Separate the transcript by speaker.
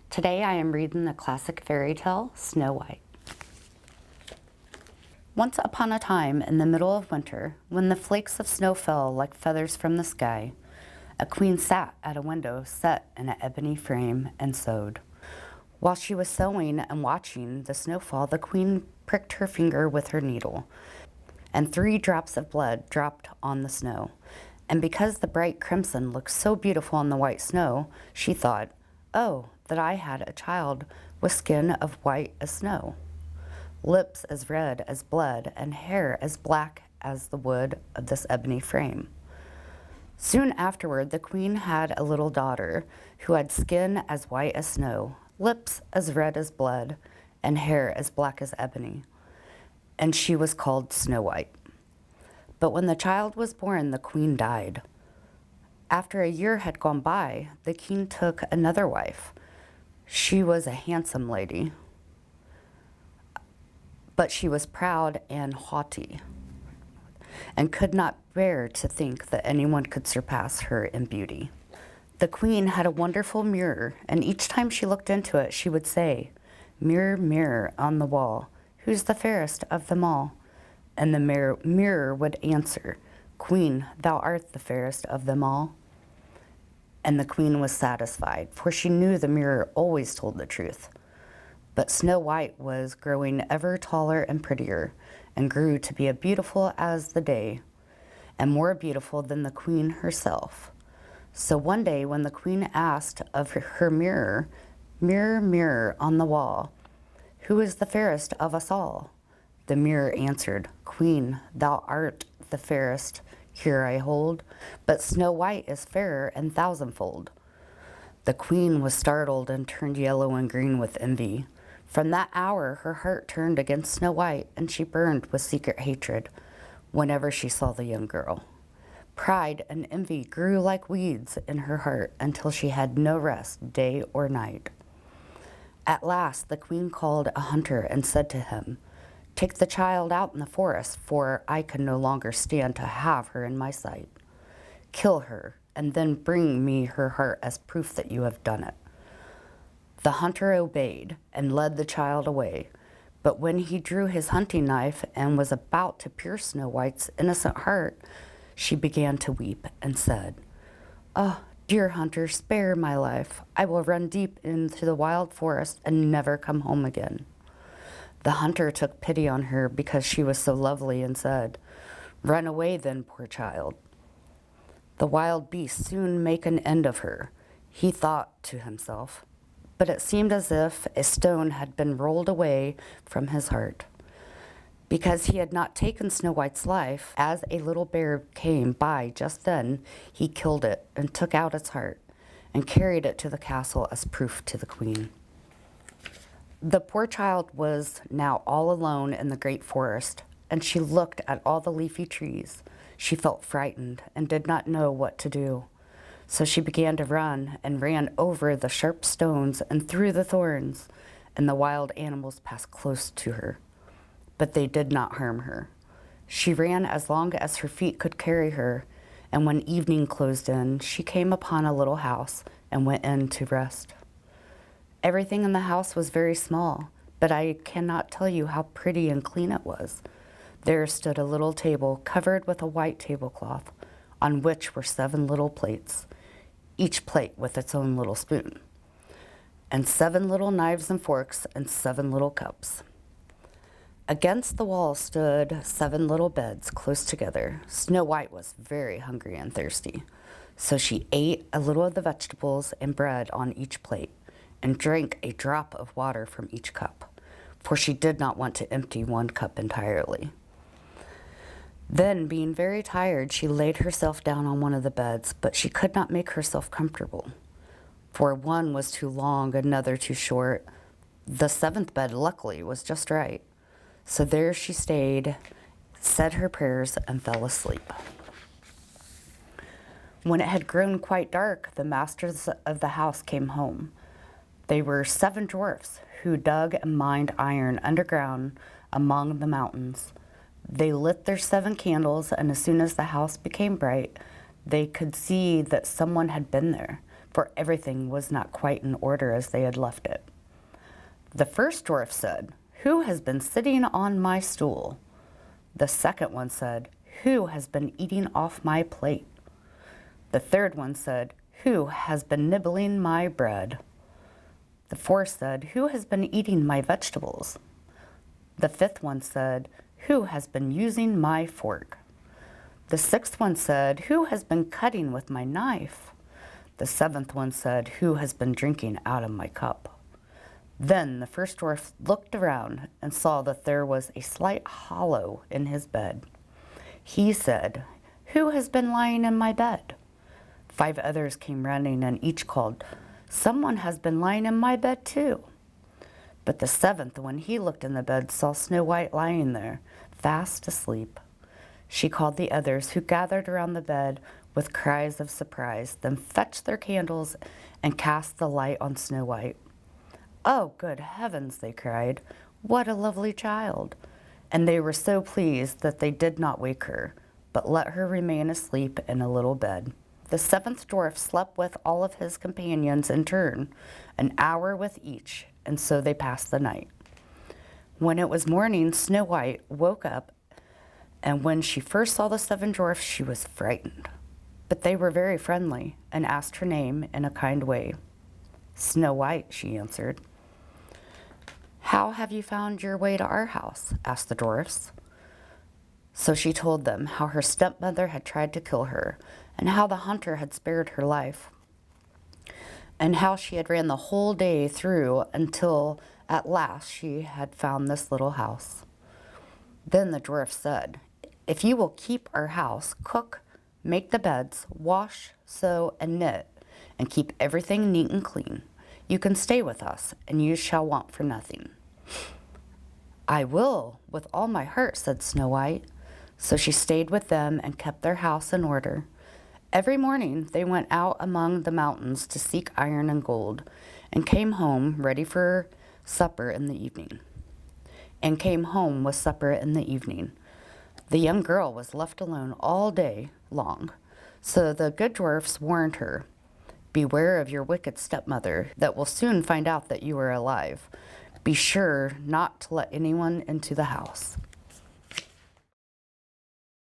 Speaker 1: Today I am reading the classic fairy tale, Snow White. Once upon a time, in the middle of winter, when the flakes of snow fell like feathers from the sky, a queen sat at a window set in an ebony frame and sewed. While she was sewing and watching the snow fall, the queen pricked her finger with her needle, and 3 drops of blood dropped on the snow. And because the bright crimson looked so beautiful on the white snow, she thought, "Oh, that I had a child with skin of white as snow, lips as red as blood, and hair as black as the wood of this ebony frame." Soon afterward, the queen had a little daughter who had skin as white as snow, lips as red as blood, and hair as black as ebony, and she was called Snow White. But when the child was born, the queen died. After a year had gone by, the king took another wife. She was a handsome lady, but she was proud and haughty, and could not bear to think that anyone could surpass her in beauty. The queen had a wonderful mirror, and each time she looked into it, she would say, "Mirror, mirror on the wall, who's the fairest of them all?" And the mirror would answer, "Queen, thou art the fairest of them all." And the queen was satisfied, for she knew the mirror always told the truth. But Snow White was growing ever taller and prettier, and grew to be as beautiful as the day, and more beautiful than the queen herself. So one day when the queen asked of her mirror, "Mirror, mirror on the wall, who is the fairest of us all?" the mirror answered, "Queen, thou art the fairest here I hold, but Snow White is fairer and thousandfold." The queen was startled and turned yellow and green with envy. From that hour her heart turned against Snow White, and she burned with secret hatred whenever she saw the young girl. Pride and envy grew like weeds in her heart until she had no rest day or night. At last the queen called a hunter and said to him, "Take the child out in the forest, for I can no longer stand to have her in my sight. Kill her, and then bring me her heart as proof that you have done it." The hunter obeyed and led the child away, but when he drew his hunting knife and was about to pierce Snow White's innocent heart, she began to weep and said, "Oh, dear hunter, spare my life. I will run deep into the wild forest and never come home again." The hunter took pity on her because she was so lovely and said, "Run away then, poor child. The wild beasts soon make an end of her," he thought to himself. But it seemed as if a stone had been rolled away from his heart. Because he had not taken Snow White's life, as a little bear came by just then, he killed it and took out its heart and carried it to the castle as proof to the queen. The poor child was now all alone in the great forest, and she looked at all the leafy trees. She felt frightened and did not know what to do. So she began to run and ran over the sharp stones and through the thorns, and the wild animals passed close to her, but they did not harm her. She ran as long as her feet could carry her, and when evening closed in, she came upon a little house and went in to rest. Everything in the house was very small, but I cannot tell you how pretty and clean it was. There stood a little table covered with a white tablecloth, on which were 7 little plates, each plate with its own little spoon, and 7 little knives and forks and 7 little cups. Against the wall stood 7 little beds close together. Snow White was very hungry and thirsty, so she ate a little of the vegetables and bread on each plate, and drank a drop of water from each cup, for she did not want to empty one cup entirely. Then, being very tired, she laid herself down on one of the beds, but she could not make herself comfortable, for one was too long, another too short. The 7th bed, luckily, was just right. So there she stayed, said her prayers, and fell asleep. When it had grown quite dark, the masters of the house came home. They were 7 dwarfs who dug and mined iron underground among the mountains. They lit their 7 candles, and as soon as the house became bright, they could see that someone had been there, for everything was not quite in order as they had left it. The first dwarf said, "Who has been sitting on my stool?" The second one said, "Who has been eating off my plate?" The third one said, "Who has been nibbling my bread?" The fourth said, "Who has been eating my vegetables?" The fifth one said, "Who has been using my fork?" The sixth one said, "Who has been cutting with my knife?" The seventh one said, "Who has been drinking out of my cup?" Then the first dwarf looked around and saw that there was a slight hollow in his bed. He said, "Who has been lying in my bed?" 5 others came running and each called, "Someone has been lying in my bed too." But the seventh, when he looked in the bed, saw Snow White lying there, fast asleep. She called the others, who gathered around the bed with cries of surprise, then fetched their candles and cast the light on Snow White. "Oh, good heavens," they cried, "what a lovely child!" And they were so pleased that they did not wake her, but let her remain asleep in a little bed. The 7th dwarf slept with all of his companions in turn, an hour with each, and so they passed the night. When it was morning, Snow White woke up, and when she first saw the 7 dwarfs, she was frightened. But they were very friendly and asked her name in a kind way. "Snow White," she answered. "How have you found your way to our house?" asked the dwarfs. So she told them how her stepmother had tried to kill her, and how the hunter had spared her life, and how she had ran the whole day through until at last she had found this little house. Then the dwarf said, "If you will keep our house, cook, make the beds, wash, sew, and knit, and keep everything neat and clean, you can stay with us, and you shall want for nothing." "I will, with all my heart," said Snow White. So she stayed with them and kept their house in order. Every morning they went out among the mountains to seek iron and gold, and came home ready for supper in the evening. And came home with supper in the evening. The young girl was left alone all day long, so the good dwarfs warned her, "Beware of your wicked stepmother, that will soon find out that you are alive. Be sure not to let anyone into the house."